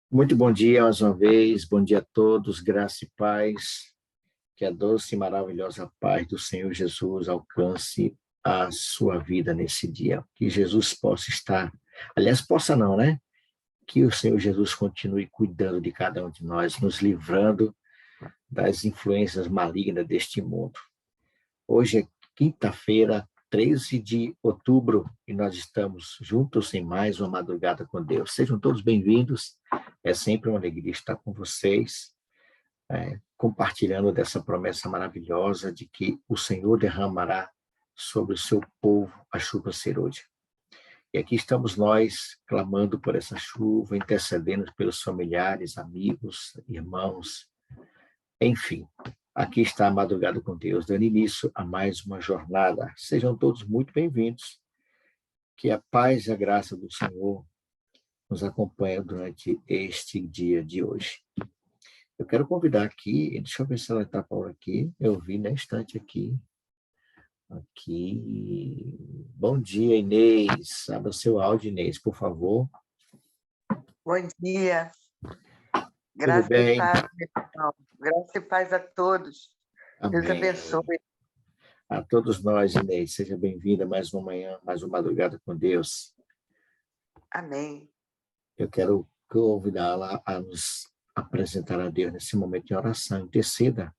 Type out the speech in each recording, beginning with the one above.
Muito bom dia mais uma vez, bom dia a todos, graça e paz, que a doce e maravilhosa paz do Senhor Jesus alcance a sua vida nesse dia, que Jesus possa estar, aliás, possa não, né? Que o Senhor Jesus continue cuidando de cada um de nós, nos livrando das influências malignas deste mundo. Hoje é quinta-feira, 13 de outubro, e nós estamos juntos em mais uma madrugada com Deus. Sejam todos bem-vindos, é sempre uma alegria estar com vocês, compartilhando dessa promessa maravilhosa de que o Senhor derramará sobre o seu povo a chuva serôdia. E aqui estamos nós, clamando por essa chuva, intercedendo pelos familiares, amigos, irmãos, enfim. Aqui está a Madrugada com Deus, dando início a mais uma jornada. Sejam todos muito bem-vindos. Que a paz e a graça do Senhor nos acompanhem durante este dia de hoje. Eu quero convidar aqui, deixa eu ver se ela está por aqui, eu vi na estante aqui. Bom dia, Inês. Abra seu áudio, Inês, por favor. Bom dia. Tudo bem? Graça e paz a todos. Amém. Deus abençoe. A todos nós, Inês, seja bem-vinda mais uma manhã, mais uma madrugada com Deus. Amém. Eu quero convidá-la a nos apresentar a Deus nesse momento de oração. Interceda,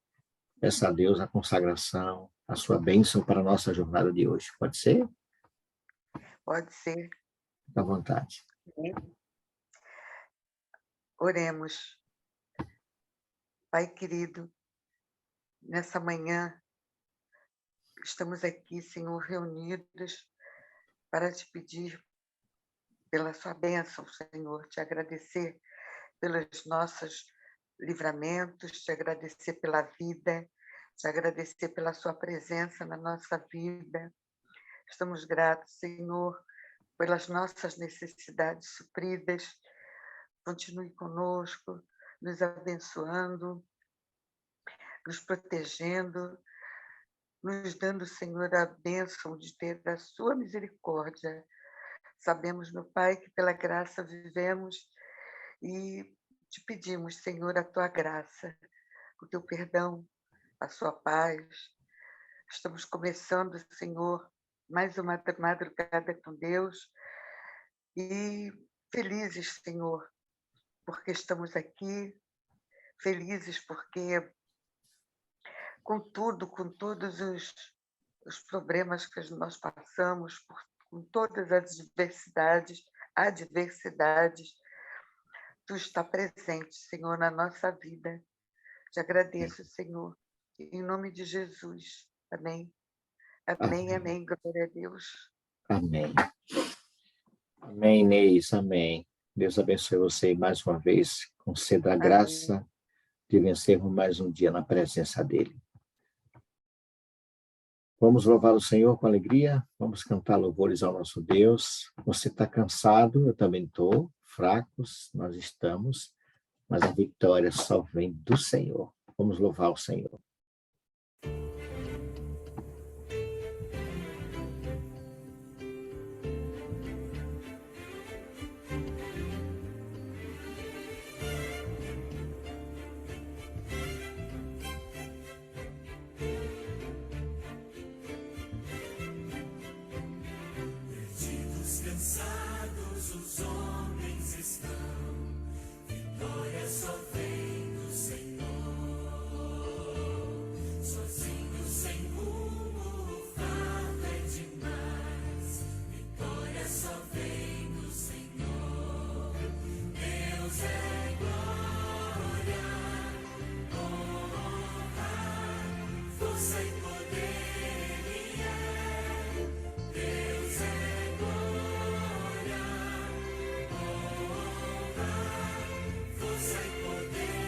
peça a Deus a consagração, a sua bênção para a nossa jornada de hoje. Pode ser? Pode ser. Fique à vontade. Oremos. Pai querido, nessa manhã, estamos aqui, Senhor, reunidos para te pedir pela sua bênção, Senhor, te agradecer pelos nossos livramentos, te agradecer pela vida, te agradecer pela sua presença na nossa vida. Estamos gratos, Senhor, pelas nossas necessidades supridas. Continue conosco, nos abençoando, nos protegendo, nos dando, Senhor, a bênção de ter a sua misericórdia. Sabemos, meu Pai, que pela graça vivemos e te pedimos, Senhor, a tua graça, o teu perdão, a sua paz. Estamos começando, Senhor, mais uma madrugada com Deus e felizes, Senhor, porque estamos aqui, felizes porque com todos os problemas que nós passamos, com todas as adversidades, tu está presente, Senhor, na nossa vida. Te agradeço, Senhor, em nome de Jesus. Amém. Amém, amém. Glória a Deus. Amém. Amém, Inês, amém. Deus abençoe você mais uma vez, conceda a graça de vencermos mais um dia na presença dele. Vamos louvar o Senhor com alegria, vamos cantar louvores ao nosso Deus. Você está cansado, eu também estou, fracos, nós estamos, mas a vitória só vem do Senhor. Vamos louvar o Senhor. Cansados os homens estão, vitória só vem do Senhor. Sozinho, sem rumo, o fardo é demais, vitória só vem do Senhor. Deus é glória, honra, força e poder, Ele é. Deus é glória, honra, força e poder.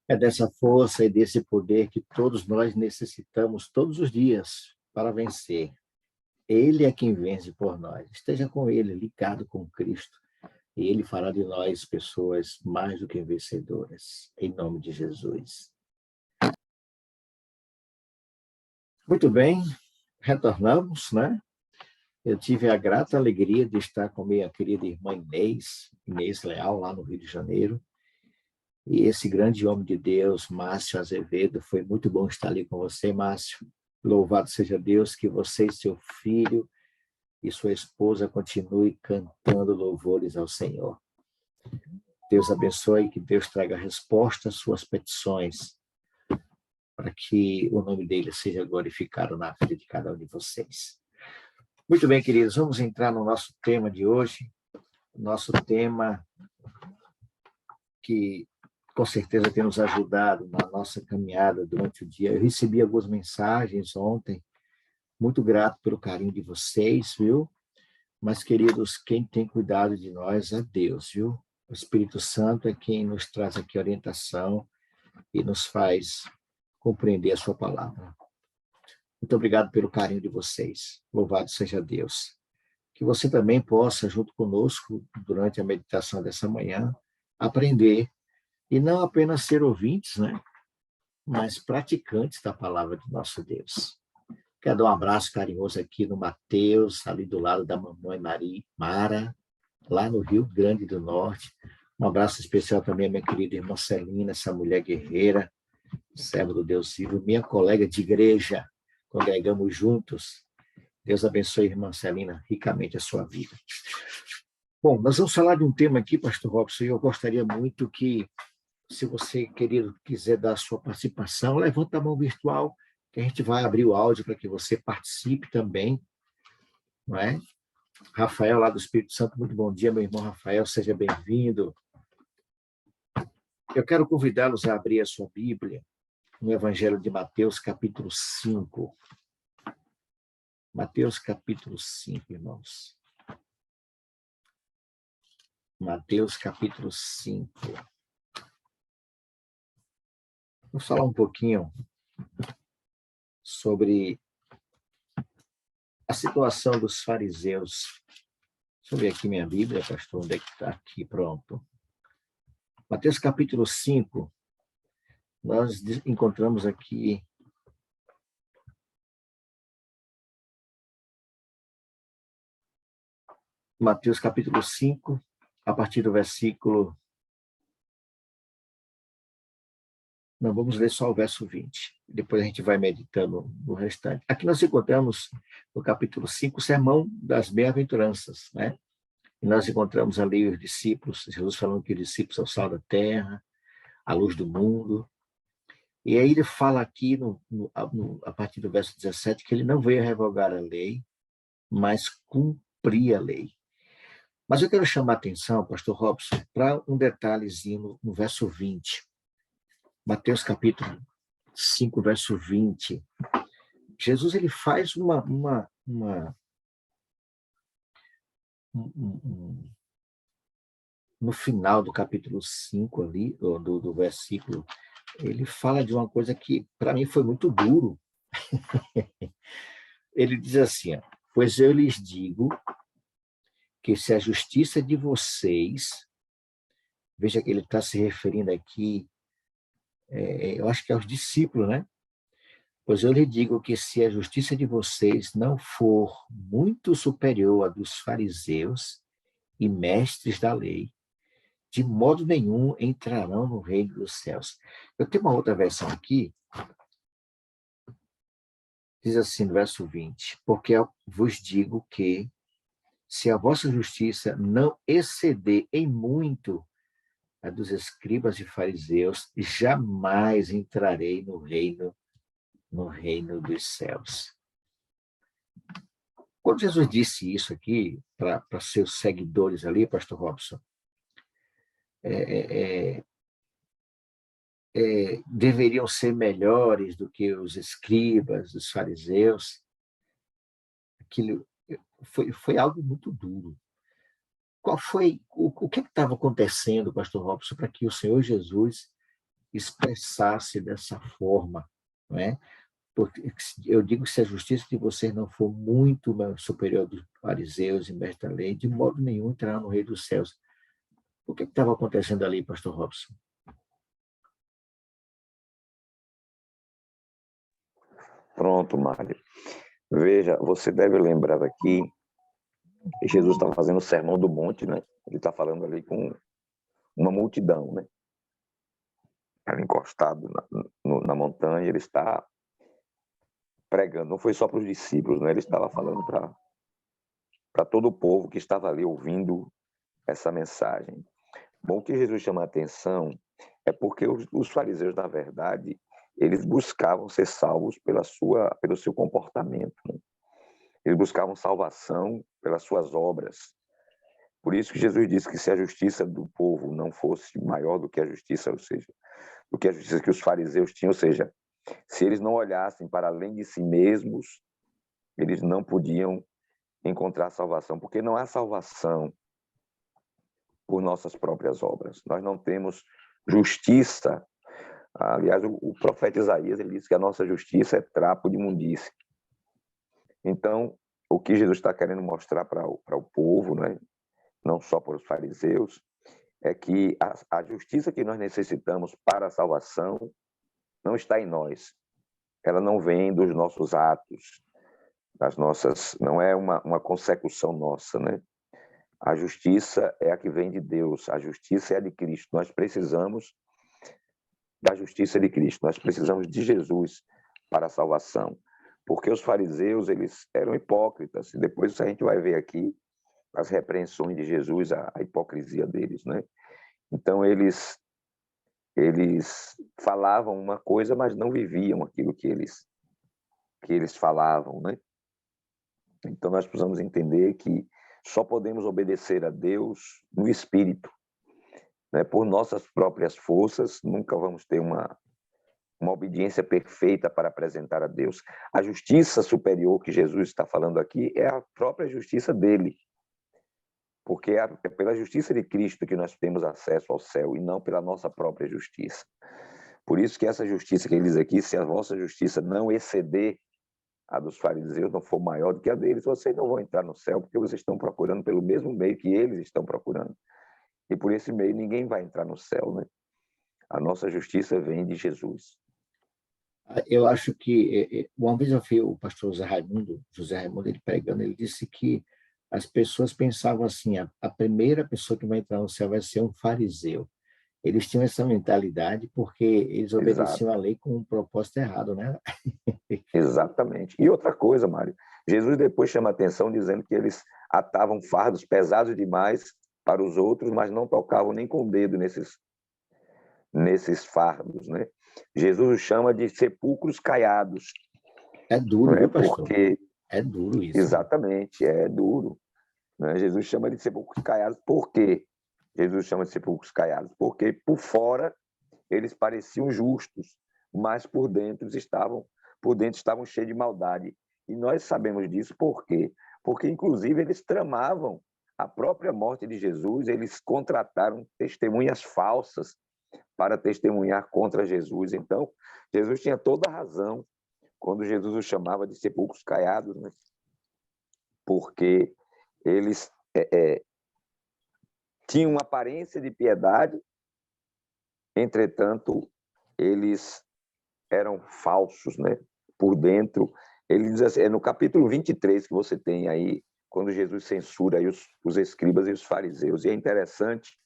É dessa força e desse poder que todos nós necessitamos todos os dias para vencer. Ele é quem vence por nós. Esteja com ele, ligado com Cristo. E ele fará de nós pessoas mais do que vencedoras. Em nome de Jesus. Muito bem, retornamos, né? Eu tive a grata alegria de estar com minha querida irmã Inês Leal, lá no Rio de Janeiro. E esse grande homem de Deus, Márcio Azevedo, foi muito bom estar ali com você, Márcio. Louvado seja Deus que você e seu filho e sua esposa continuem cantando louvores ao Senhor. Deus abençoe e que Deus traga resposta às suas petições, para que o nome dele seja glorificado na vida de cada um de vocês. Muito bem, queridos, vamos entrar no nosso tema de hoje. Nosso tema que com certeza tem nos ajudado na nossa caminhada durante o dia. Eu recebi algumas mensagens ontem, muito grato pelo carinho de vocês, viu? Mas, queridos, quem tem cuidado de nós é Deus, viu? O Espírito Santo é quem nos traz aqui orientação e nos faz compreender a sua palavra. Muito obrigado pelo carinho de vocês. Louvado seja Deus. Que você também possa, junto conosco, durante a meditação dessa manhã, aprender e não apenas ser ouvintes, né? Mas praticantes da palavra de nosso Deus. Quero dar um abraço carinhoso aqui no Mateus, ali do lado da mamãe Mara, lá no Rio Grande do Norte. Um abraço especial também à minha querida irmã Celina, essa mulher guerreira, serva do Deus vivo, minha colega de igreja, congregamos juntos. Deus abençoe, irmã Celina, ricamente a sua vida. Bom, nós vamos falar de um tema aqui, pastor Robson, e eu gostaria muito que, se você, querido, quiser dar a sua participação, levanta a mão virtual, que a gente vai abrir o áudio para que você participe também, não é? Rafael, lá do Espírito Santo, muito bom dia, meu irmão Rafael, seja bem-vindo. Eu quero convidá-los a abrir a sua Bíblia no Evangelho de Mateus, capítulo 5. Mateus, capítulo 5, irmãos. Mateus, capítulo 5. Vamos falar um pouquinho sobre a situação dos fariseus. Deixa eu ver aqui minha Bíblia, pastor, onde é que está aqui? Pronto. Mateus, capítulo 5, nós encontramos aqui Mateus, capítulo 5, a partir do versículo... Não, vamos ler só o verso 20. Depois a gente vai meditando no restante. Aqui nós encontramos, no capítulo 5, o sermão das bem-aventuranças, né? E nós encontramos ali os discípulos, Jesus falando que os discípulos são o sal da terra, a luz do mundo. E aí ele fala aqui, a partir do verso 17, que ele não veio revogar a lei, mas cumprir a lei. Mas eu quero chamar a atenção, pastor Robson, para um detalhezinho no verso 20. Mateus capítulo 5, verso 20. Jesus ele faz no final do capítulo 5 ali, do versículo, ele fala de uma coisa que para mim foi muito duro. Ele diz assim, pois eu lhes digo que se a justiça de vocês, veja que ele está se referindo aqui, eu acho que aos discípulos, né? Pois eu lhe digo que se a justiça de vocês não for muito superior à dos fariseus e mestres da lei, de modo nenhum entrarão no reino dos céus. Eu tenho uma outra versão aqui, diz assim, no verso 20, porque eu vos digo que se a vossa justiça não exceder em muito a dos escribas e fariseus, jamais entrarei no reino dos céus. Quando Jesus disse isso aqui para seus seguidores ali, pastor Robson, deveriam ser melhores do que os escribas, os fariseus, aquilo foi algo muito duro. Qual foi o que estava acontecendo, pastor Robson, para que o Senhor Jesus expressar-se dessa forma, não é? Porque eu digo que se a justiça de vocês não for muito superior dos fariseus e mestres da lei, de modo nenhum entrará no reino dos céus. O que estava acontecendo ali, pastor Robson? Pronto, Mário. Veja, você deve lembrar aqui que Jesus está fazendo o Sermão do Monte, né? Ele está falando ali com uma multidão, né? Ele encostado na montanha, ele está pregando. Não foi só para os discípulos, né? Ele estava falando para todo o povo que estava ali ouvindo essa mensagem. Bom, o que Jesus chama a atenção é porque os fariseus, na verdade, eles buscavam ser salvos pelo seu comportamento, né? Eles buscavam salvação pelas suas obras. Por isso que Jesus disse que se a justiça do povo não fosse maior do que a justiça, ou seja, do que a justiça que os fariseus tinham, ou seja, se eles não olhassem para além de si mesmos, eles não podiam encontrar salvação, porque não há salvação por nossas próprias obras. Nós não temos justiça. Aliás, o profeta Isaías, ele disse que a nossa justiça é trapo de imundície. Então, o que Jesus está querendo mostrar para o povo, né, não só para os fariseus, é que a justiça que nós necessitamos para a salvação não está em nós. Ela não vem dos nossos atos, não é uma consecução nossa, né? A justiça é a que vem de Deus, a justiça é a de Cristo. Nós precisamos da justiça de Cristo, nós precisamos de Jesus para a salvação. Porque os fariseus, eles eram hipócritas, e depois a gente vai ver aqui as repreensões de Jesus, a hipocrisia deles, né? Então, eles falavam uma coisa, mas não viviam aquilo que eles falavam, né? Então, nós precisamos entender que só podemos obedecer a Deus no Espírito, né? Por nossas próprias forças, nunca vamos ter uma obediência perfeita para apresentar a Deus. A justiça superior que Jesus está falando aqui é a própria justiça dele, porque é pela justiça de Cristo que nós temos acesso ao céu e não pela nossa própria justiça. Por isso que essa justiça que ele diz aqui, se a vossa justiça não exceder a dos fariseus, não for maior do que a deles, vocês não vão entrar no céu, porque vocês estão procurando pelo mesmo meio que eles estão procurando. E por esse meio ninguém vai entrar no céu, né? A nossa justiça vem de Jesus. Eu acho que uma vez eu vi o pastor José Raimundo, ele pregando, ele disse que as pessoas pensavam assim, a primeira pessoa que vai entrar no céu vai ser um fariseu. Eles tinham essa mentalidade porque eles obedeciam a lei com um propósito errado, né? Exatamente. E outra coisa, Mário, Jesus depois chama a atenção dizendo que eles atavam fardos pesados demais para os outros, mas não tocavam nem com o dedo nesses fardos, né? Jesus os chama de sepulcros caiados. É duro, viu, pastor? Porque é duro isso. Exatamente, é duro, né? Jesus chama de sepulcros caiados. Por quê? Jesus chama de sepulcros caiados porque por fora eles pareciam justos, mas por dentro estavam cheios de maldade. E nós sabemos disso por quê? Porque inclusive eles tramavam a própria morte de Jesus, eles contrataram testemunhas falsas para testemunhar contra Jesus. Então, Jesus tinha toda a razão quando Jesus os chamava de sepulcros caiados, né? Porque eles tinham uma aparência de piedade, entretanto, eles eram falsos, né? Por dentro. Ele diz assim, é no capítulo 23 que você tem aí, quando Jesus censura aí os escribas e os fariseus. E é interessante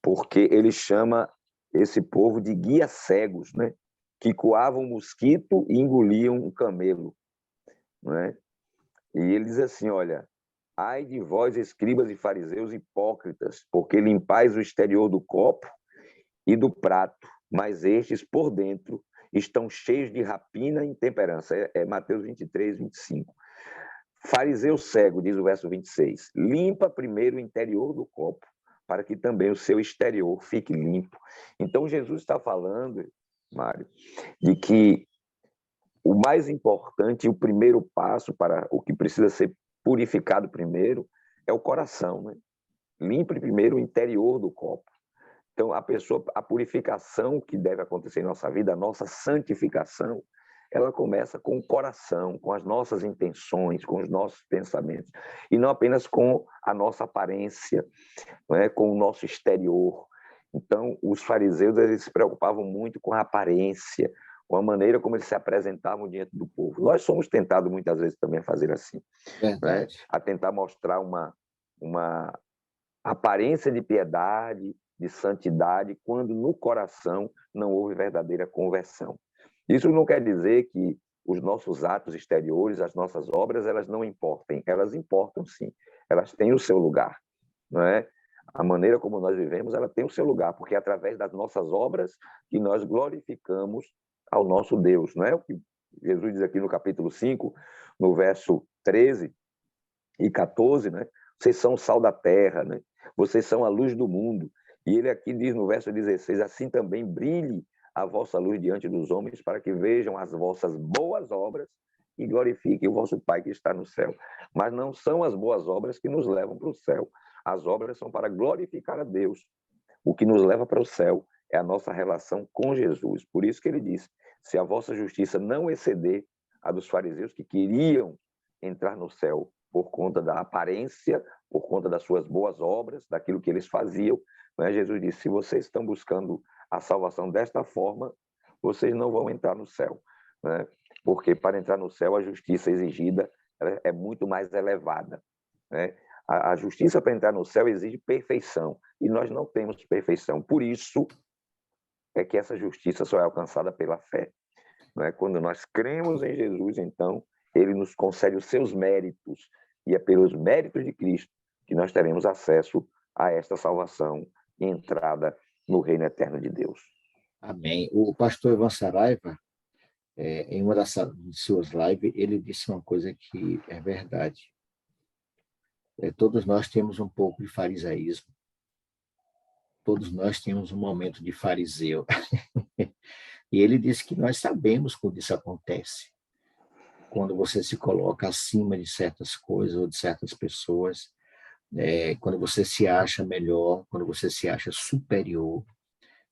porque ele chama esse povo de guias cegos, né? Que coavam um mosquito e engoliam um camelo, né? E ele diz assim, olha, ai de vós, escribas e fariseus hipócritas, porque limpais o exterior do copo e do prato, mas estes, por dentro, estão cheios de rapina e intemperança. É Mateus 23, 25. Fariseu cego, diz o verso 26, limpa primeiro o interior do copo, para que também o seu exterior fique limpo. Então, Jesus está falando, Mário, de que o mais importante, o primeiro passo para o que precisa ser purificado primeiro, é o coração, né? Limpe primeiro o interior do copo. Então, a purificação que deve acontecer em nossa vida, a nossa santificação, ela começa com o coração, com as nossas intenções, com os nossos pensamentos, e não apenas com a nossa aparência, não é? Com o nosso exterior. Então, os fariseus eles se preocupavam muito com a aparência, com a maneira como eles se apresentavam diante do povo. Nós somos tentados muitas vezes também a fazer assim, né? A tentar mostrar uma aparência de piedade, de santidade, quando no coração não houve verdadeira conversão. Isso não quer dizer que os nossos atos exteriores, as nossas obras, elas não importem. Elas importam, sim. Elas têm o seu lugar, não é? A maneira como nós vivemos, ela tem o seu lugar, porque é através das nossas obras que nós glorificamos ao nosso Deus, não é? O que Jesus diz aqui no capítulo 5, no verso 13 e 14, né? Vocês são o sal da terra, né? Vocês são a luz do mundo. E ele aqui diz no verso 16, assim também brilhe a vossa luz diante dos homens, para que vejam as vossas boas obras e glorifiquem o vosso Pai que está no céu. Mas não são as boas obras que nos levam para o céu. As obras são para glorificar a Deus. O que nos leva para o céu é a nossa relação com Jesus. Por isso que ele diz, se a vossa justiça não exceder a dos fariseus que queriam entrar no céu por conta da aparência, por conta das suas boas obras, daquilo que eles faziam, né? Jesus disse, se vocês estão buscando a salvação desta forma, vocês não vão entrar no céu, né? Porque para entrar no céu, a justiça exigida é muito mais elevada, né? A justiça para entrar no céu exige perfeição, e nós não temos perfeição. Por isso é que essa justiça só é alcançada pela fé, né? Quando nós cremos em Jesus, então, ele nos concede os seus méritos, e é pelos méritos de Cristo que nós teremos acesso a esta salvação e entrada no reino eterno de Deus. Amém. O pastor Ivan Saraiva, em uma das suas lives, ele disse uma coisa que é verdade. Todos nós temos um pouco de farisaísmo. Todos nós temos um momento de fariseu. E ele disse que nós sabemos quando isso acontece. Quando você se coloca acima de certas coisas ou de certas pessoas, quando você se acha melhor, quando você se acha superior,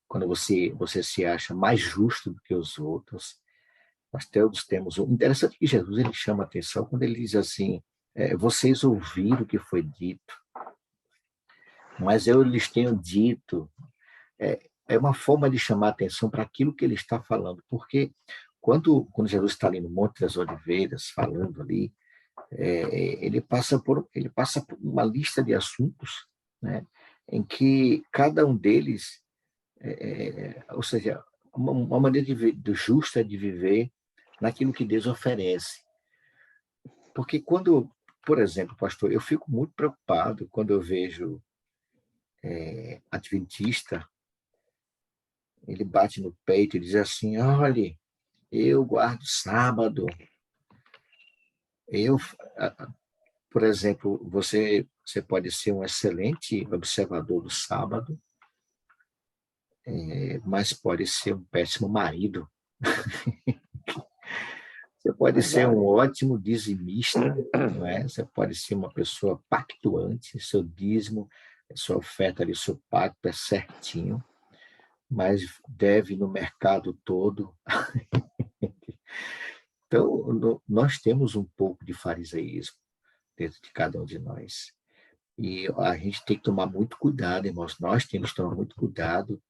quando você se acha mais justo do que os outros. Nós todos temos... Interessante que Jesus ele chama a atenção quando ele diz assim, vocês ouviram o que foi dito, mas eu lhes tenho dito. É uma forma de chamar a atenção para aquilo que ele está falando, porque quando Jesus está ali no Monte das Oliveiras, falando ali, ele passa por uma lista de assuntos, né, em que cada um deles, ou seja, uma maneira justa de viver naquilo que Deus oferece. Porque quando, por exemplo, pastor, eu fico muito preocupado quando eu vejo adventista, ele bate no peito e diz assim, olha, eu guardo sábado. Por exemplo, você pode ser um excelente observador do sábado, mas pode ser um péssimo marido. Você pode ser um ótimo dizimista, não é? Você pode ser uma pessoa pactuante, seu dízimo, sua oferta ali, seu pacto é certinho, mas deve no mercado todo. Então, nós temos um pouco de fariseísmo dentro de cada um de nós. E a gente tem que tomar muito cuidado, irmãos. Nós temos que tomar muito cuidado,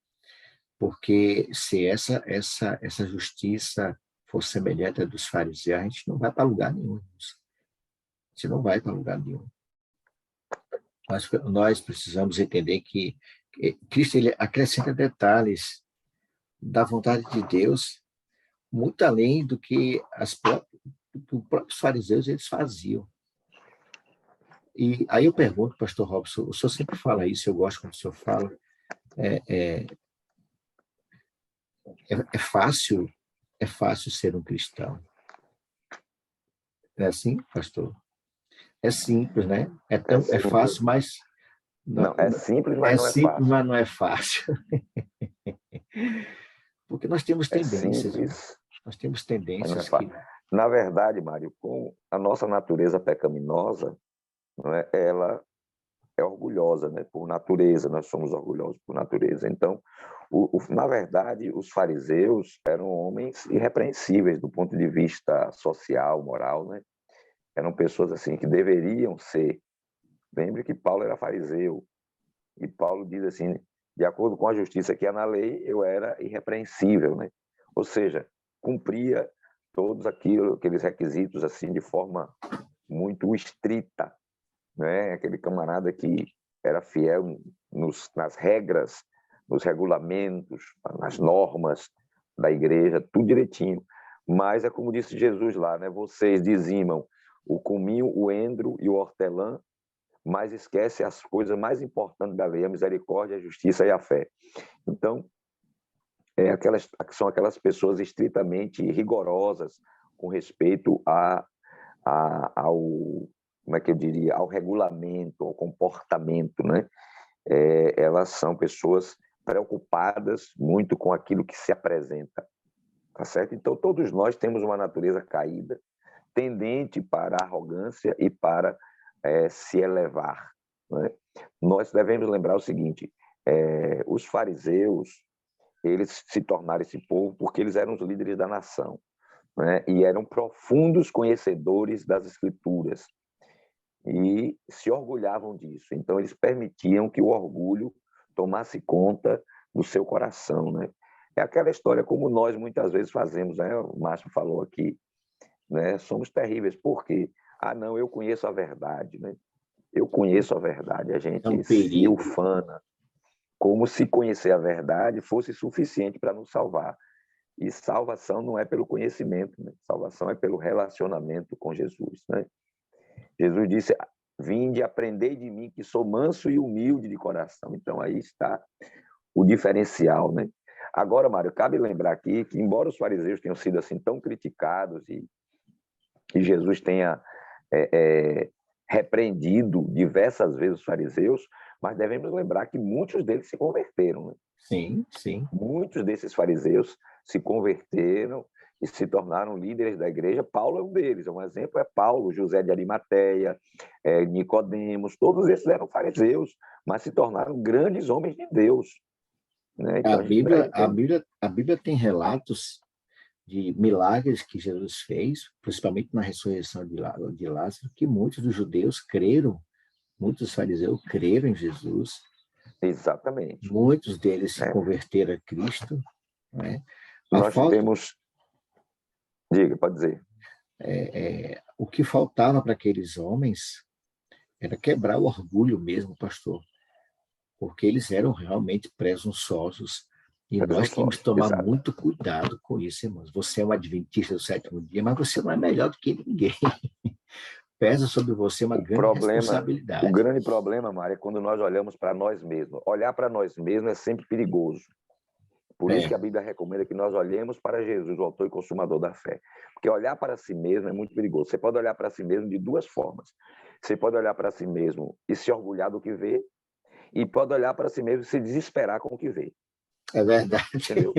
porque se essa justiça for semelhante à dos fariseus, a gente não vai para lugar nenhum. A gente não vai para lugar nenhum. Nós precisamos entender que Cristo ele acrescenta detalhes da vontade de Deus, muito além do que os próprios fariseus eles faziam. E aí eu pergunto, pastor Robson, o senhor sempre fala isso, eu gosto quando o senhor fala, é fácil ser um cristão. É assim, pastor? É simples, né? É fácil, mas... Não, é simples, mas não é simples, fácil. Mas não é fácil. Porque nós temos tendências. Simples, nós temos tendências que... Na verdade, Mário, com a nossa natureza pecaminosa, não é? Ela é orgulhosa, né? Por natureza, nós somos orgulhosos por natureza. Então, na verdade, os fariseus eram homens irrepreensíveis do ponto de vista social, moral, né? Eram pessoas assim que deveriam ser. Lembre que Paulo era fariseu, e Paulo diz assim, de acordo com a justiça que há na lei, eu era irrepreensível, né? Ou seja, cumpria todos aqueles requisitos assim de forma muito estrita, né? Aquele camarada que era fiel nas regras, nos regulamentos, nas normas da igreja, tudo direitinho. Mas é como disse Jesus lá, né? Vocês dizimam o cominho, o endro e o hortelã, mas esquece as coisas mais importantes da lei, a misericórdia, a justiça e a fé. Então, são aquelas pessoas estritamente rigorosas com respeito ao, como é que eu diria, ao regulamento, ao comportamento, né? Elas são pessoas preocupadas muito com aquilo que se apresenta, tá certo? Então, todos nós temos uma natureza caída, tendente para a arrogância e para se elevar, né? Nós devemos lembrar o seguinte, os fariseus, eles se tornaram esse povo porque eles eram os líderes da nação, né? E eram profundos conhecedores das escrituras e se orgulhavam disso. Então, eles permitiam que o orgulho tomasse conta do seu coração, né? É aquela história como nós muitas vezes fazemos, né? O Márcio falou aqui, né? Somos terríveis. Por quê? Ah, não, eu conheço a verdade, né? Eu conheço a verdade. A gente um se perigo. ufana como se conhecer a verdade fosse suficiente para nos salvar. E salvação não é pelo conhecimento, né? Salvação é pelo relacionamento com Jesus, né? Jesus disse, vinde, aprendei de mim, que sou manso e humilde de coração. Então, aí está o diferencial, né? Agora, Mário, cabe lembrar aqui que, embora os fariseus tenham sido assim tão criticados e Jesus tenha repreendido diversas vezes os fariseus, mas devemos lembrar que muitos deles se converteram, né? Sim, sim. Muitos desses fariseus se converteram e se tornaram líderes da igreja. Paulo é um deles. Um exemplo é Paulo, José de Arimateia, Nicodemos. Todos esses eram fariseus, mas se tornaram grandes homens de Deus, né? Então, A Bíblia tem relatos de milagres que Jesus fez, principalmente na ressurreição de Lázaro, que muitos dos judeus creram, muitos dos fariseus creram em Jesus. Exatamente. Muitos deles se converteram a Cristo, né? Nós temos... Diga, pode dizer. O que faltava para aqueles homens era quebrar o orgulho mesmo, pastor, porque eles eram realmente presunçosos e nós temos que tomar muito cuidado com isso, irmãos. Você é um adventista do sétimo dia, mas você não é melhor do que ninguém. Pesa sobre você uma grande responsabilidade. O grande problema, Mário, é quando nós olhamos para nós mesmos. Olhar para nós mesmos é sempre perigoso. Por isso que a Bíblia recomenda que nós olhemos para Jesus, o autor e consumador da fé. Porque olhar para si mesmo é muito perigoso. Você pode olhar para si mesmo de duas formas. Você pode olhar para si mesmo e se orgulhar do que vê, e pode olhar para si mesmo e se desesperar com o que vê. É verdade. Entendeu?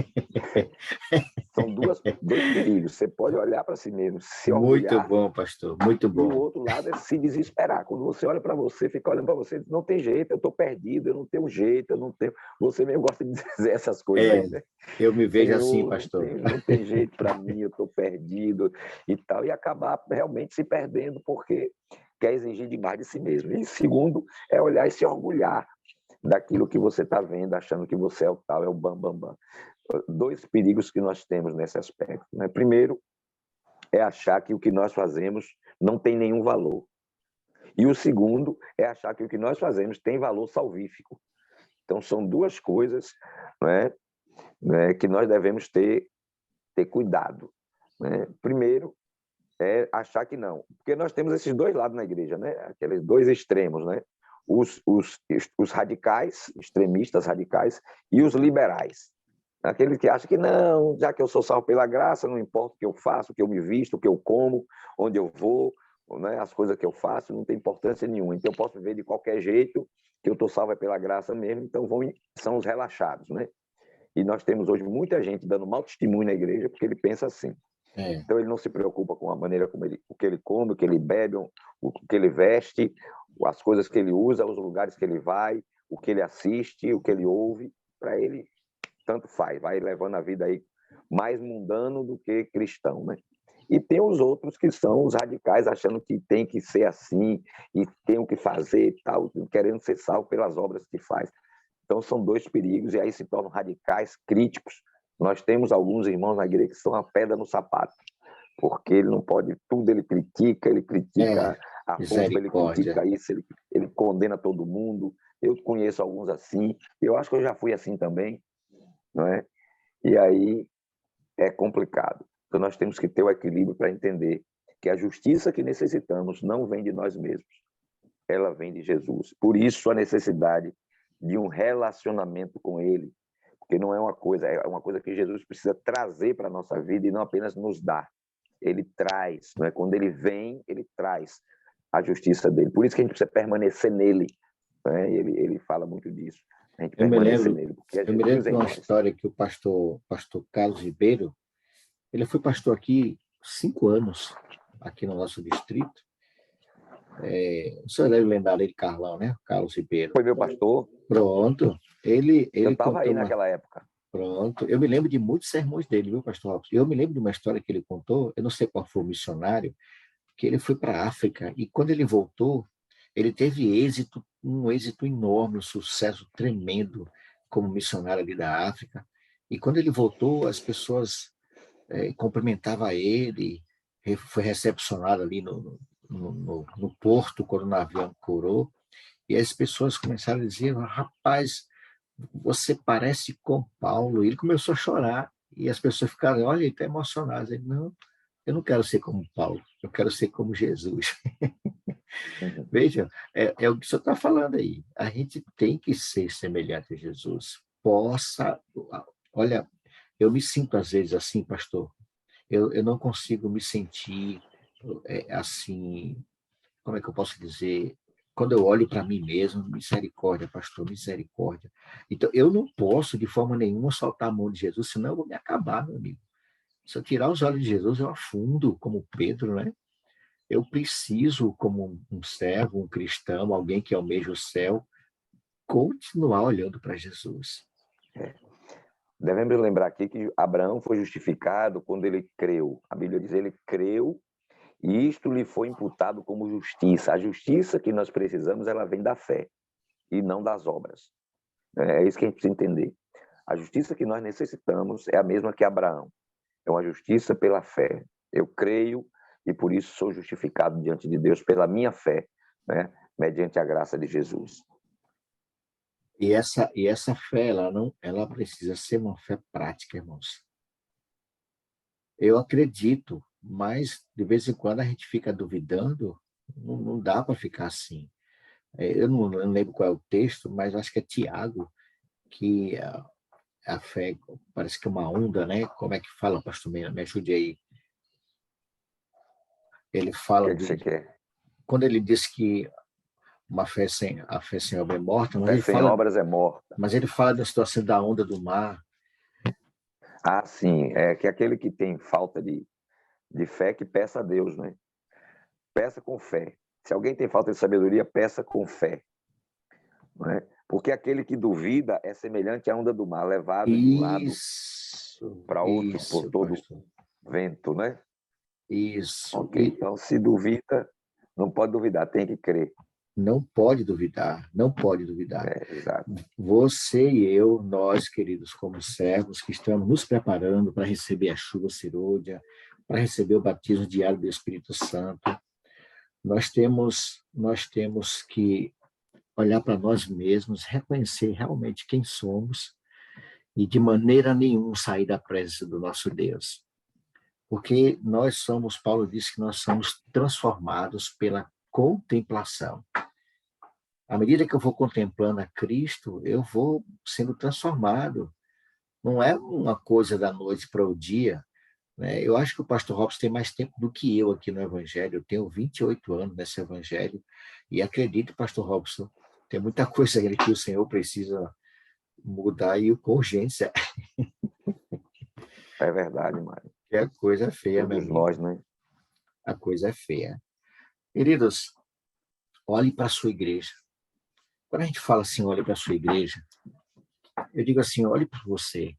São dois perigos. Você pode olhar para si mesmo, se orgulhar. Muito bom, pastor, muito bom. E o outro lado é se desesperar. Quando você olha para você, fica olhando para você, não tem jeito, eu estou perdido, eu não tenho jeito, eu não tenho... Você mesmo gosta de dizer essas coisas aí, né? Eu me vejo assim, pastor. Não tem jeito para mim, eu estou perdido e tal. E acabar realmente se perdendo porque quer exigir demais de si mesmo. E segundo, é olhar e se orgulhar daquilo que você está vendo, achando que você é o tal, é o bam, bam, bam. Dois perigos que nós temos nesse aspecto, né? Primeiro, é achar que o que nós fazemos não tem nenhum valor. E o segundo é achar que o que nós fazemos tem valor salvífico. Então, são duas coisas, né, que nós devemos ter cuidado, né? Primeiro, é achar que não. Porque nós temos esses dois lados na igreja, né? Aqueles dois extremos, né? Os radicais, extremistas radicais, e os liberais. Aquele que acha que não, já que eu sou salvo pela graça, não importa o que eu faço, o que eu me visto, o que eu como, onde eu vou, né? As coisas que eu faço não tem importância nenhuma. Então eu posso viver de qualquer jeito, que eu estou salvo pela graça mesmo, então são os relaxados, né? E nós temos hoje muita gente dando mau testemunho na igreja porque ele pensa assim. Então ele não se preocupa com a maneira como o que ele come, o que ele bebe, o que ele veste, as coisas que ele usa, os lugares que ele vai, o que ele assiste, o que ele ouve, para ele tanto faz, vai levando a vida aí mais mundano do que cristão, né? E tem os outros que são os radicais, achando que tem que ser assim e tem o que fazer e tal, querendo ser salvo pelas obras que faz. Então são dois perigos e aí se tornam radicais, críticos. Nós temos alguns irmãos na igreja que são a pedra no sapato, porque ele não pode, tudo ele critica a roupa, ele misericórdia. critica isso, ele condena todo mundo. Eu conheço alguns assim, eu acho que eu já fui assim também, não é? E aí é complicado. Então nós temos que ter o equilíbrio para entender que a justiça que necessitamos não vem de nós mesmos, ela vem de Jesus. Por isso a necessidade de um relacionamento com ele, porque não é uma coisa que Jesus precisa trazer para a nossa vida e não apenas nos dar. Ele traz, não é? Quando ele vem, ele traz a justiça dele. Por isso que a gente precisa permanecer nele, né? Ele fala muito disso. A gente permanecer nele, porque Eu me lembro de uma história que o pastor Carlos Ribeiro, ele foi pastor aqui 5 anos, aqui no nosso distrito. O senhor deve lembrar dele, Carlão, né? Carlos Ribeiro. Foi meu pastor. Pronto. Ele eu estava aí naquela época. Pronto. Eu me lembro de muitos sermões dele, viu, pastor Robson? Eu me lembro de uma história que ele contou, eu não sei qual foi o missionário, que ele foi para a África e quando ele voltou, ele teve um êxito enorme, um sucesso tremendo como missionário ali da África. E quando ele voltou, as pessoas cumprimentavam ele, foi recepcionado ali no porto, quando o navio ancorou, e as pessoas começaram a dizer, rapaz, você parece com Paulo. E ele começou a chorar, e as pessoas ficaram, olha, ele está emocionado. Ele, não, eu não quero ser como Paulo, eu quero ser como Jesus. Veja, é o que o senhor está falando aí. A gente tem que ser semelhante a Jesus. Olha, eu me sinto às vezes assim, pastor. Eu não consigo me sentir assim, como é que eu posso dizer? Quando eu olho para mim mesmo, misericórdia, pastor, misericórdia. Então, eu não posso, de forma nenhuma, soltar a mão de Jesus, senão eu vou me acabar, meu amigo. Se eu tirar os olhos de Jesus, eu afundo, como Pedro, né? Eu preciso, como um servo, um cristão, alguém que almeja o céu, continuar olhando para Jesus. Devemos lembrar aqui que Abraão foi justificado quando ele creu. A Bíblia diz, ele creu e isto lhe foi imputado como justiça. A justiça que nós precisamos, ela vem da fé e não das obras. É isso que a gente precisa entender. A justiça que nós necessitamos é a mesma que Abraão. É uma justiça pela fé. Eu creio e por isso sou justificado diante de Deus pela minha fé, né? Mediante a graça de Jesus. E essa fé, ela precisa ser uma fé prática, irmãos. Eu acredito, mas de vez em quando a gente fica duvidando, não dá para ficar assim. Eu não lembro qual é o texto, mas acho que é Tiago, que a fé parece que é uma onda, né? Como é que fala, pastor Meira? Me ajude aí. Ele fala O que você quer? quando ele diz que a fé sem obra é morta, Fé sem obras é morta. mas ele fala da situação da onda do mar. Ah, sim, é que aquele que tem falta de fé, que peça a Deus, né? Peça com fé. Se alguém tem falta de sabedoria, peça com fé. Não é? Porque aquele que duvida é semelhante à onda do mar, levado de um lado para outro por todo vento, né? Isso. Okay. Então, se duvida, não pode duvidar, tem que crer. Não pode duvidar, não pode duvidar. Exato. Você e eu, nós, queridos, como servos, que estamos nos preparando para receber a chuva serôdia, para receber o batismo diário do Espírito Santo, nós temos que olhar para nós mesmos, reconhecer realmente quem somos e de maneira nenhuma sair da presença do nosso Deus. Porque Paulo disse que nós somos transformados pela contemplação. À medida que eu vou contemplando a Cristo, eu vou sendo transformado. Não é uma coisa da noite para o dia, né? Eu acho que o pastor Robson tem mais tempo do que eu aqui no Evangelho. Eu tenho 28 anos nesse Evangelho e acredito, pastor Robson, tem muita coisa aí que o Senhor precisa mudar e com urgência. É verdade, Mário. Que a coisa é feia, meu amigo. Nós, né? A coisa é feia. Queridos, olhe para a sua igreja. Quando a gente fala assim, olhe para a sua igreja, eu digo assim, olhe para você.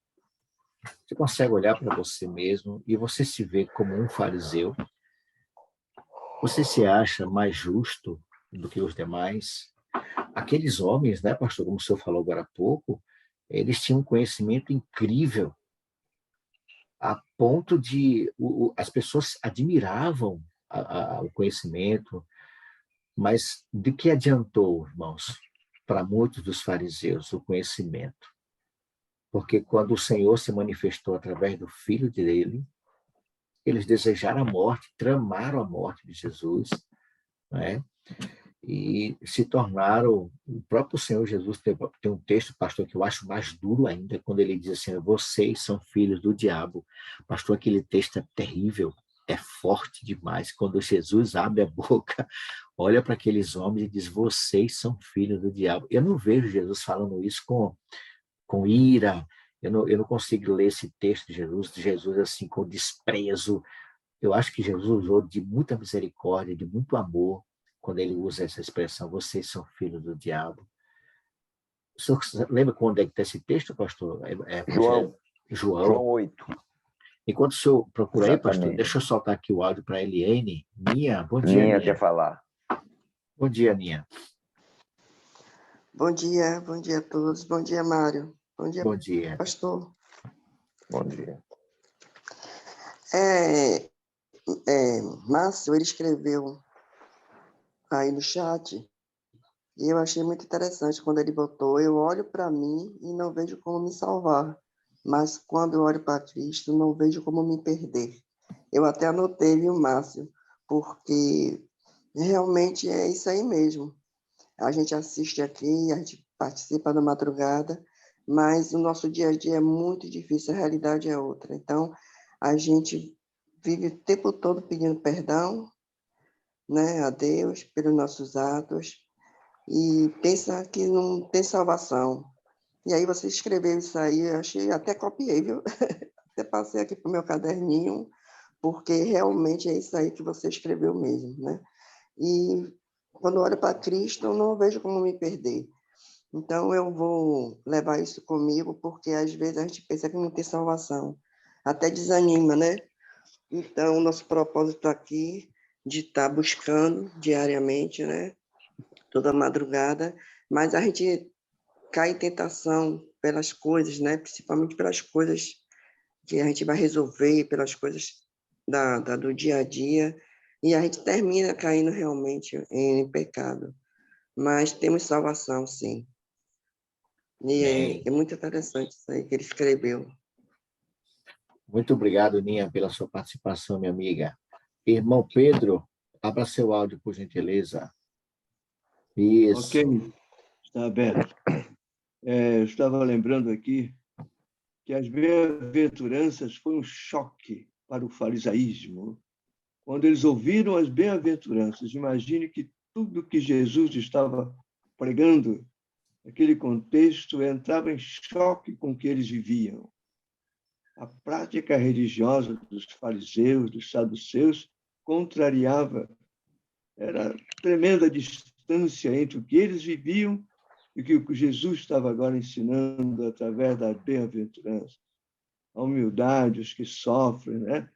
Você consegue olhar para você mesmo e você se vê como um fariseu? Você se acha mais justo do que os demais? Aqueles homens, né, pastor, como o senhor falou agora há pouco, eles tinham um conhecimento incrível, a ponto de as pessoas admiravam o conhecimento, mas de que adiantou, irmãos, para muitos dos fariseus o conhecimento? Porque quando o Senhor se manifestou através do Filho dele, eles desejaram a morte, tramaram a morte de Jesus, né? E se tornaram, o próprio Senhor Jesus tem um texto, pastor, que eu acho mais duro ainda, quando ele diz assim, vocês são filhos do diabo. Pastor, aquele texto é terrível, é forte demais. Quando Jesus abre a boca, olha para aqueles homens e diz, vocês são filhos do diabo. Eu não vejo Jesus falando isso com ira, eu não consigo ler esse texto de Jesus assim, com desprezo. Eu acho que Jesus usou de muita misericórdia, de muito amor, quando ele usa essa expressão, vocês são filhos do diabo. O senhor lembra quando é que está esse texto, pastor? João 8. Enquanto o senhor procura aí, pastor, Exatamente. deixa eu soltar aqui o áudio para a Eliane. Ninha, bom dia, Ninha Ninha. quer falar. Bom dia, Ninha. Bom dia a todos. Bom dia, Mário. Bom dia, Bom dia. pastor. Bom dia. Márcio, ele escreveu aí no chat, e eu achei muito interessante quando ele botou, eu olho para mim e não vejo como me salvar, mas quando eu olho para Cristo, não vejo como me perder. Eu até anotei, viu, Márcio, porque realmente é isso aí mesmo. A gente assiste aqui, a gente participa da madrugada, mas o nosso dia a dia é muito difícil, a realidade é outra. Então, a gente vive o tempo todo pedindo perdão, né, a Deus pelos nossos atos e pensa que não tem salvação. E aí você escreveu isso aí, eu achei, até copiei, viu? Até passei aqui para o meu caderninho, porque realmente é isso aí que você escreveu mesmo, né? E quando olho para Cristo, eu não vejo como me perder. Então, eu vou levar isso comigo, porque às vezes a gente pensa que não tem salvação. Até desanima, né? Então, o nosso propósito aqui de estar buscando diariamente, né? Toda madrugada, mas a gente cai em tentação pelas coisas, né? Principalmente pelas coisas que a gente vai resolver, pelas coisas do dia a dia, e a gente termina caindo realmente em pecado. Mas temos salvação, sim. E é muito interessante isso aí que ele escreveu. Muito obrigado, Ninha, pela sua participação, minha amiga. Irmão Pedro, abra seu áudio, por gentileza. Isso. Ok, está aberto. Eu estava lembrando aqui que as bem-aventuranças foi um choque para o farisaísmo. Quando eles ouviram as bem-aventuranças, imagine que tudo que Jesus estava pregando, naquele contexto, entrava em choque com o que eles viviam. A prática religiosa dos fariseus, dos saduceus, contrariava. Era tremenda distância entre o que eles viviam e o que Jesus estava agora ensinando através da bem-aventurança. A humildade, os que sofrem, né?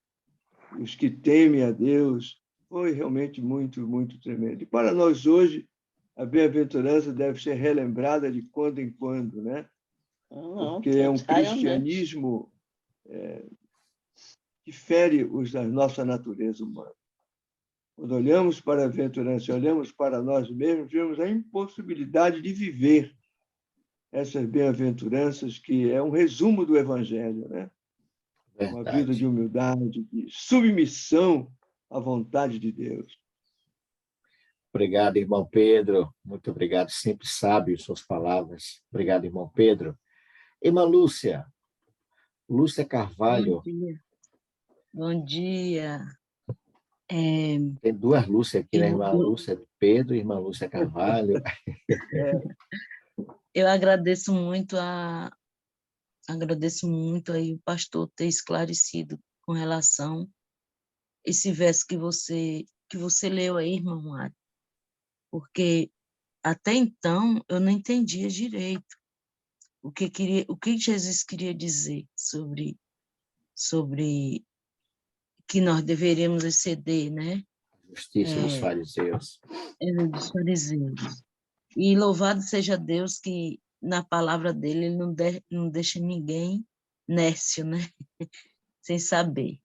Os que temem a Deus, foi realmente muito, muito tremendo. E para nós hoje, a bem-aventurança deve ser relembrada de quando em quando, né? Porque é um cristianismo que fere a nossa natureza humana. Quando olhamos para a aventurança, olhamos para nós mesmos, vemos a impossibilidade de viver essas bem-aventuranças, que é um resumo do Evangelho, né? Verdade. Uma vida de humildade, de submissão à vontade de Deus. Obrigado, irmão Pedro. Muito obrigado. Sempre sábio suas palavras. Obrigado, irmão Pedro. Irmã Lúcia. Lúcia Carvalho. Bom dia. Bom dia. Tem duas Lúcias aqui, né? Irmã Lúcia Pedro e irmã Lúcia Carvalho. Eu agradeço muito aí o pastor ter esclarecido com relação a esse verso que você leu aí, irmão Mário, porque até então eu não entendia direito o que Jesus queria dizer sobre que nós deveríamos exceder, né? Justiça dos fariseus. Dos fariseus. E louvado seja Deus que na palavra dele ele não deixa ninguém nércio, né? Sem saber.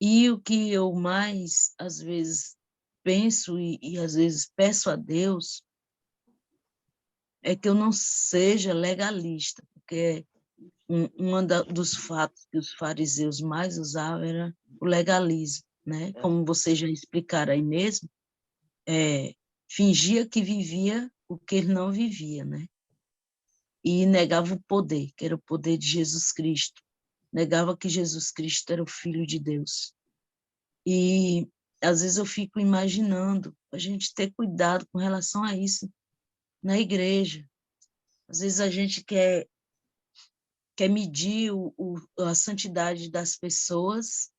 E o que eu mais, às vezes, penso e às vezes peço a Deus é que eu não seja legalista, porque dos fatos que os fariseus mais usavam era o legalismo, né? Como vocês já explicaram aí mesmo, fingia que vivia o que ele não vivia, né? E negava o poder, que era o poder de Jesus Cristo. Negava que Jesus Cristo era o Filho de Deus. E às vezes eu fico imaginando a gente ter cuidado com relação a isso na igreja. Às vezes a gente quer medir a santidade das pessoas,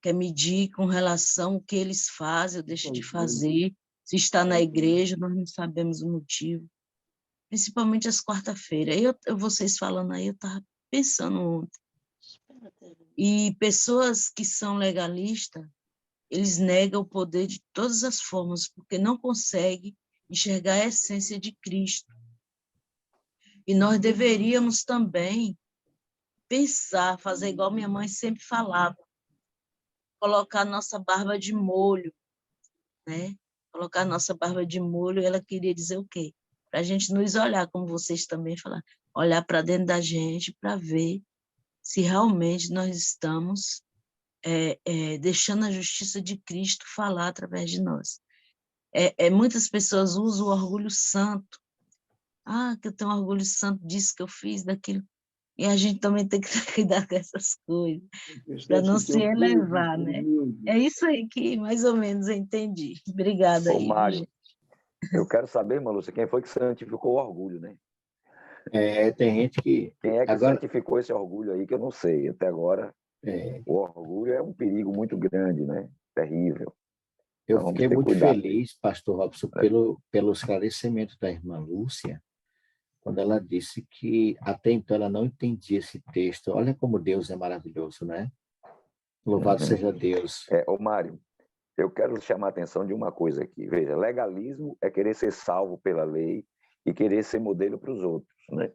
quer medir com relação ao que eles fazem ou deixam de fazer. Se está na igreja, nós não sabemos o motivo. Principalmente às quarta-feiras. Vocês falando aí, eu estava pensando ontem. E pessoas que são legalistas, eles negam o poder de todas as formas, porque não conseguem enxergar a essência de Cristo. E nós deveríamos também pensar, fazer igual minha mãe sempre falava, colocar nossa barba de molho, né? Colocar nossa barba de molho, ela queria dizer o quê? Para a gente nos olhar, como vocês também falaram, olhar para dentro da gente para ver se realmente nós estamos deixando a justiça de Cristo falar através de nós. Muitas pessoas usam o orgulho santo. Que eu tenho orgulho santo disso que eu fiz, daquilo. E a gente também tem que cuidar com essas coisas, para não se elevar, né? É isso aí que mais ou menos eu entendi. Obrigada aí. Mário, eu quero saber, Malúcia, quem foi que santificou o orgulho, né? Tem gente que... Quem é que santificou esse orgulho aí, que eu não sei. Até agora, o orgulho é um perigo muito grande, né? Terrível. Eu Então, fiquei muito feliz, pastor Robson, pelo esclarecimento da irmã Lúcia, quando ela disse que até então ela não entendia esse texto. Olha como Deus é maravilhoso, né? Louvado seja Deus. Mário, eu quero chamar a atenção de uma coisa aqui. Veja, legalismo é querer ser salvo pela lei e querer ser modelo para os outros, né?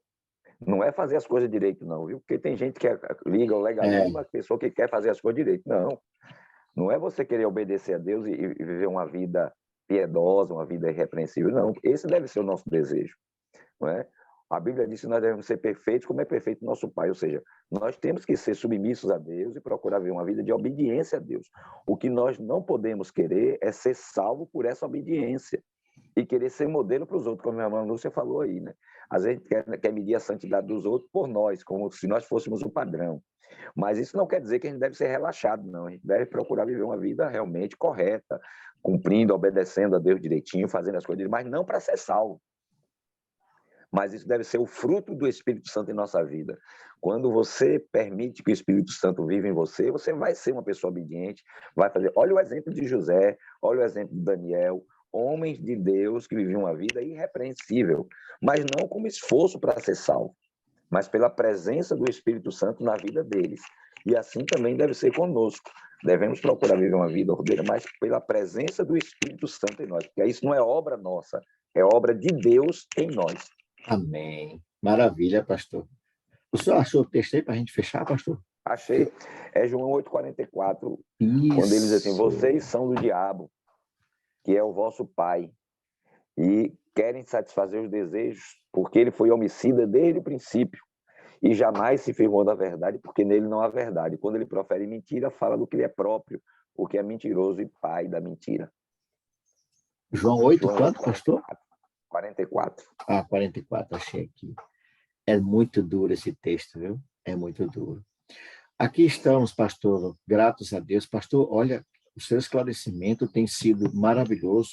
Não é fazer as coisas direito, não, viu? Porque tem gente que liga o legalismo à pessoa que quer fazer as coisas direito. Não. Não é você querer obedecer a Deus e viver uma vida piedosa, uma vida irrepreensível. Não. Esse deve ser o nosso desejo, não é? A Bíblia diz que nós devemos ser perfeitos como é perfeito nosso Pai, ou seja, nós temos que ser submissos a Deus e procurar viver uma vida de obediência a Deus. O que nós não podemos querer é ser salvo por essa obediência e querer ser modelo para os outros, como a irmã Lúcia falou aí, né? Às vezes quer medir a santidade dos outros por nós, como se nós fôssemos o padrão. Mas isso não quer dizer que a gente deve ser relaxado, não. A gente deve procurar viver uma vida realmente correta, cumprindo, obedecendo a Deus direitinho, fazendo as coisas, mas não para ser salvo. Mas isso deve ser o fruto do Espírito Santo em nossa vida. Quando você permite que o Espírito Santo viva em você, você vai ser uma pessoa obediente, vai fazer... Olha o exemplo de José, olha o exemplo de Daniel, homens de Deus que viviam uma vida irrepreensível, mas não como esforço para ser salvo, mas pela presença do Espírito Santo na vida deles. E assim também deve ser conosco. Devemos procurar viver uma vida ordeira, mas pela presença do Espírito Santo em nós, porque isso não é obra nossa, é obra de Deus em nós. Amém. Maravilha, pastor. O senhor achou o texto aí para a gente fechar, pastor? Achei. É João 8,44, quando ele diz assim, vocês são do diabo, que é o vosso pai, e querem satisfazer os desejos, porque ele foi homicida desde o princípio, e jamais se firmou na verdade, porque nele não há verdade. Quando ele profere mentira, fala do que ele é próprio, porque é mentiroso e pai da mentira. João 8, quanto, pastor? 44. 44, achei aqui. É muito duro esse texto, viu? É muito duro. Aqui estamos, pastor, gratos a Deus. Pastor, olha, o seu esclarecimento tem sido maravilhoso.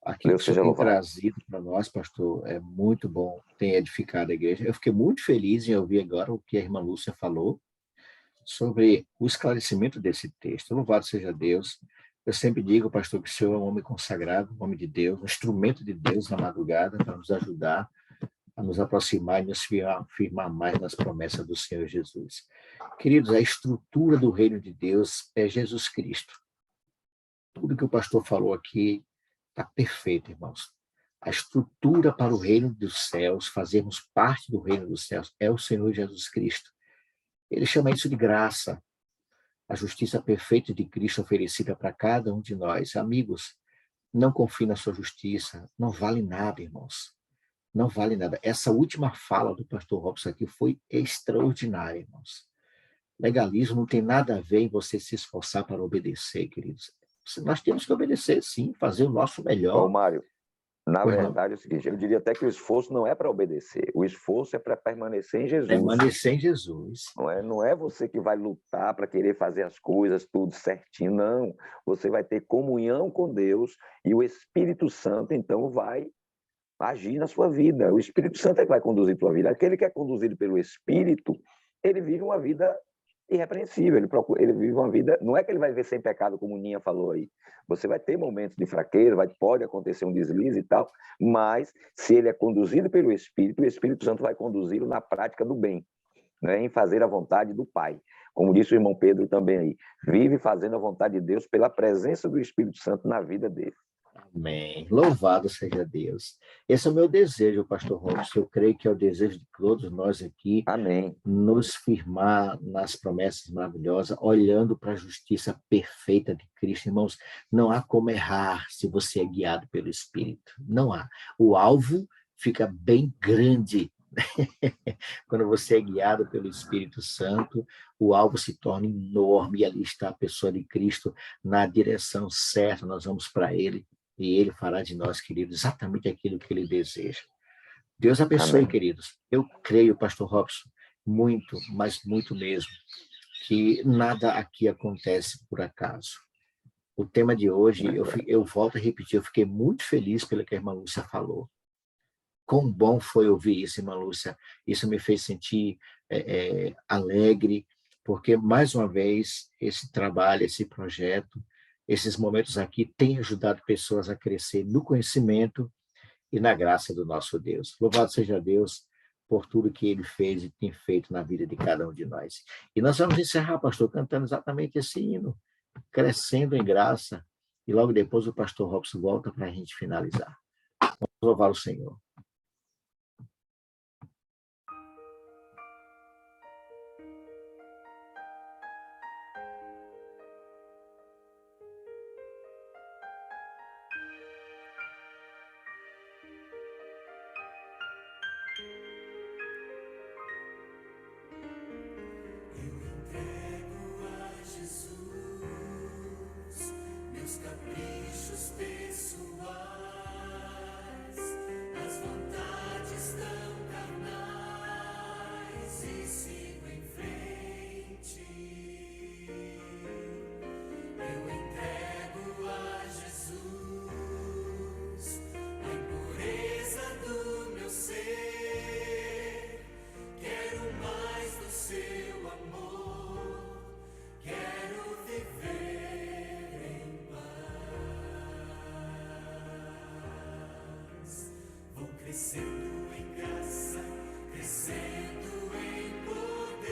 Aquilo que o senhor tem trazido para nós, pastor, é muito bom, tem edificado a igreja. Eu fiquei muito feliz em ouvir agora o que a irmã Lúcia falou sobre o esclarecimento desse texto. Louvado seja Deus. Eu sempre digo, pastor, que o senhor é um homem consagrado, um homem de Deus, um instrumento de Deus na madrugada para nos ajudar a nos aproximar e nos firmar mais nas promessas do Senhor Jesus. Queridos, a estrutura do reino de Deus é Jesus Cristo. Tudo que o pastor falou aqui está perfeito, irmãos. A estrutura para o reino dos céus, fazermos parte do reino dos céus, é o Senhor Jesus Cristo. Ele chama isso de graça. A justiça perfeita de Cristo oferecida para cada um de nós. Amigos, não confie na sua justiça. Não vale nada, irmãos. Não vale nada. Essa última fala do pastor Robson aqui foi extraordinária, irmãos. Legalismo não tem nada a ver em você se esforçar para obedecer, queridos. Nós temos que obedecer, sim, fazer o nosso melhor. Ô, Mário, na Pois não. verdade é o seguinte, eu diria até que o esforço não é para obedecer, o esforço é para permanecer em Jesus. Permanecer em Jesus. Não é você que vai lutar para querer fazer as coisas tudo certinho, não. Você vai ter comunhão com Deus e o Espírito Santo, então, vai agir na sua vida. O Espírito Santo é que vai conduzir a tua vida. Aquele que é conduzido pelo Espírito, ele vive uma vida irrepreensível, ele vive uma vida, não é que ele vai viver sem pecado, como o Ninha falou aí. Você vai ter momentos de fraqueza, pode acontecer um deslize e tal, mas se ele é conduzido pelo Espírito, o Espírito Santo vai conduzi-lo na prática do bem, né, em fazer a vontade do Pai. Como disse o irmão Pedro também aí, vive fazendo a vontade de Deus pela presença do Espírito Santo na vida dele. Amém. Louvado seja Deus. Esse é o meu desejo, pastor Robson. Eu creio que é o desejo de todos nós aqui. Amém. Nos firmar nas promessas maravilhosas, olhando para a justiça perfeita de Cristo. Irmãos, não há como errar se você é guiado pelo Espírito. Não há. O alvo fica bem grande. Quando você é guiado pelo Espírito Santo, o alvo se torna enorme e ali está a pessoa de Cristo na direção certa. Nós vamos para Ele e Ele fará de nós, queridos, exatamente aquilo que Ele deseja. Deus abençoe, Amém. queridos. Eu creio, pastor Robson, muito, mas muito mesmo, que nada aqui acontece por acaso. O tema de hoje, eu volto a repetir, eu fiquei muito feliz pelo que a irmã Lúcia falou. Quão bom foi ouvir isso, irmã Lúcia. Isso me fez sentir alegre, porque, mais uma vez, esse trabalho, esse projeto, esses momentos aqui têm ajudado pessoas a crescer no conhecimento e na graça do nosso Deus. Louvado seja Deus por tudo que Ele fez e tem feito na vida de cada um de nós. E nós vamos encerrar, pastor, cantando exatamente esse hino, crescendo em graça, e logo depois o pastor Robson volta para a gente finalizar. Vamos louvar o Senhor. Meus caprichos pessoais, as vontades tão carnais, e sigo em frente. Eu entrego a Jesus a impureza do meu ser. Quero mais do seu amor, quero viver. Crescendo em graça, crescendo em poder.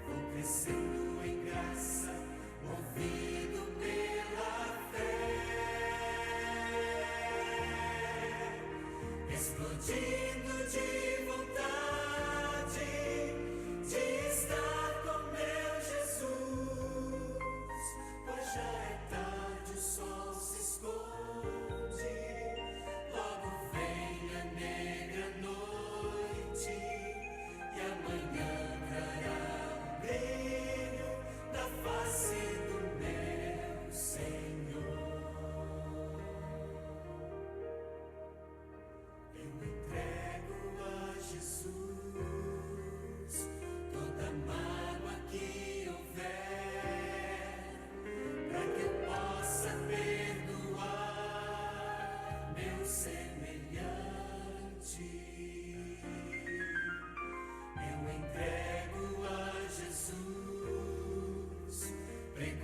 Vou crescendo em graça, movido pela fé. Explodindo de vontade de estar com meu Jesus. Pois já é tarde, o sol se esconde.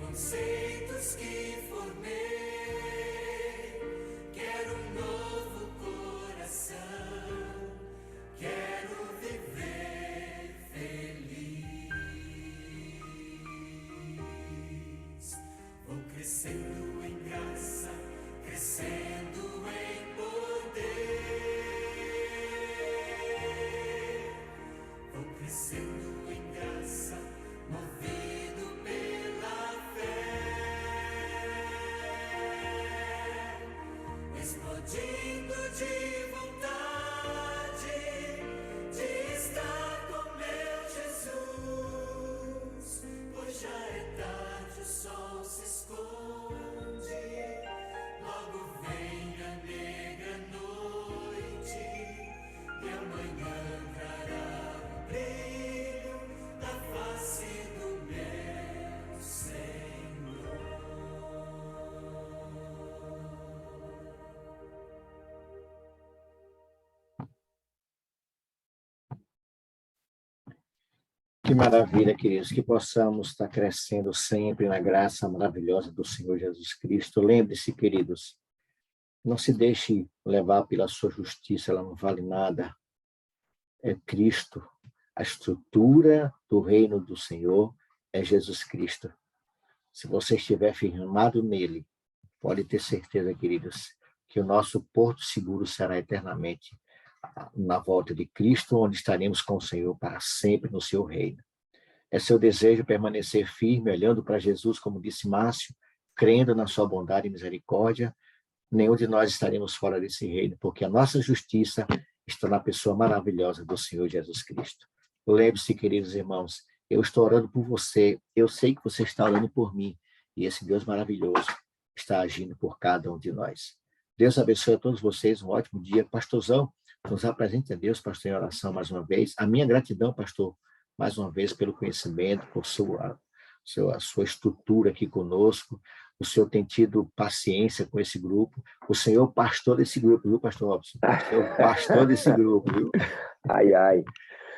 preconceitos que formei. Quero um novo coração, quero viver feliz. Vou crescendo em graça, crescendo em poder. Vou crescendo em graça, movido pela fé, explodindo de vontade de estar com meu Jesus. Pois já é tarde, o sol se esconde, logo vem a negra noite, e amanhã trará o brilho da face do meu Senhor. Que maravilha, queridos, que possamos estar crescendo sempre na graça maravilhosa do Senhor Jesus Cristo. Lembre-se, queridos, não se deixe levar pela sua justiça, ela não vale nada. É Cristo. A estrutura do reino do Senhor é Jesus Cristo. Se você estiver firmado nele, pode ter certeza, queridos, que o nosso porto seguro será eternamente na volta de Cristo, onde estaremos com o Senhor para sempre no seu reino. É seu desejo permanecer firme, olhando para Jesus, como disse Márcio, crendo na sua bondade e misericórdia. Nenhum de nós estaremos fora desse reino, porque a nossa justiça está na pessoa maravilhosa do Senhor Jesus Cristo. Lembre-se, queridos irmãos, eu estou orando por você, eu sei que você está orando por mim, e esse Deus maravilhoso está agindo por cada um de nós. Deus abençoe a todos vocês, um ótimo dia. Pastorzão, nos apresente a Deus, pastor, em oração mais uma vez. A minha gratidão, pastor, mais uma vez, pelo conhecimento, por a sua estrutura aqui conosco. O senhor tem tido paciência com esse grupo. O senhor é o pastor desse grupo, viu, pastor Robson? O senhor é o pastor desse grupo, viu? Ai, ai.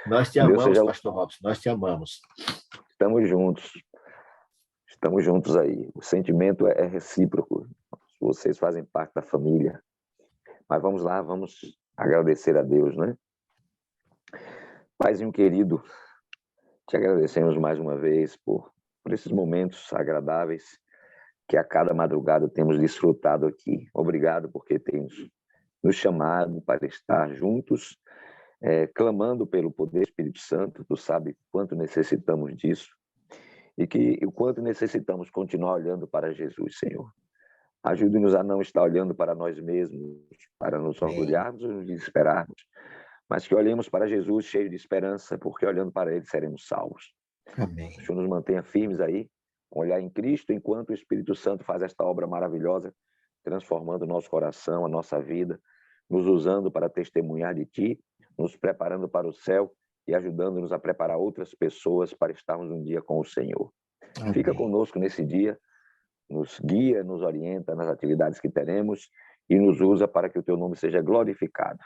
Nós te amamos, pastor Robson, nós te amamos. Estamos juntos. Estamos juntos aí. O sentimento é recíproco. Vocês fazem parte da família. Mas vamos lá, vamos agradecer a Deus, né? Paizinho querido, te agradecemos mais uma vez por esses momentos agradáveis que a cada madrugada temos desfrutado aqui. Obrigado porque tens nos chamado para estar juntos, clamando pelo poder do Espírito Santo. Tu sabe quanto necessitamos disso e o quanto necessitamos continuar olhando para Jesus, Senhor. Ajude-nos a não estar olhando para nós mesmos, para nos orgulharmos ou nos desesperarmos, mas que olhemos para Jesus cheio de esperança, porque olhando para Ele seremos salvos. Amém. O Senhor nos mantenha firmes aí, com olhar em Cristo, enquanto o Espírito Santo faz esta obra maravilhosa, transformando o nosso coração, a nossa vida, nos usando para testemunhar de Ti, nos preparando para o céu e ajudando-nos a preparar outras pessoas para estarmos um dia com o Senhor. Amém. Fica conosco nesse dia, nos guia, nos orienta nas atividades que teremos e nos usa para que o Teu nome seja glorificado.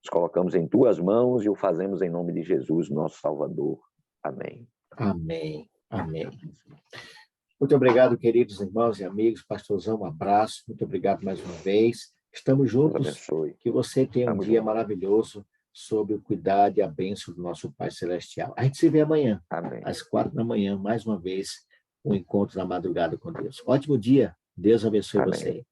Nos colocamos em Tuas mãos e o fazemos em nome de Jesus, nosso Salvador. Amém. Amém. Amém. Muito obrigado, queridos irmãos e amigos. Pastorzão, um abraço. Muito obrigado mais uma vez. Estamos juntos. Deus abençoe. Que você tenha um Estamos dia juntos. maravilhoso sob o cuidado e a bênção do nosso Pai Celestial. A gente se vê amanhã, Amém. às 4h, mais uma vez, um encontro na madrugada com Deus. Ótimo dia. Deus abençoe Amém. você.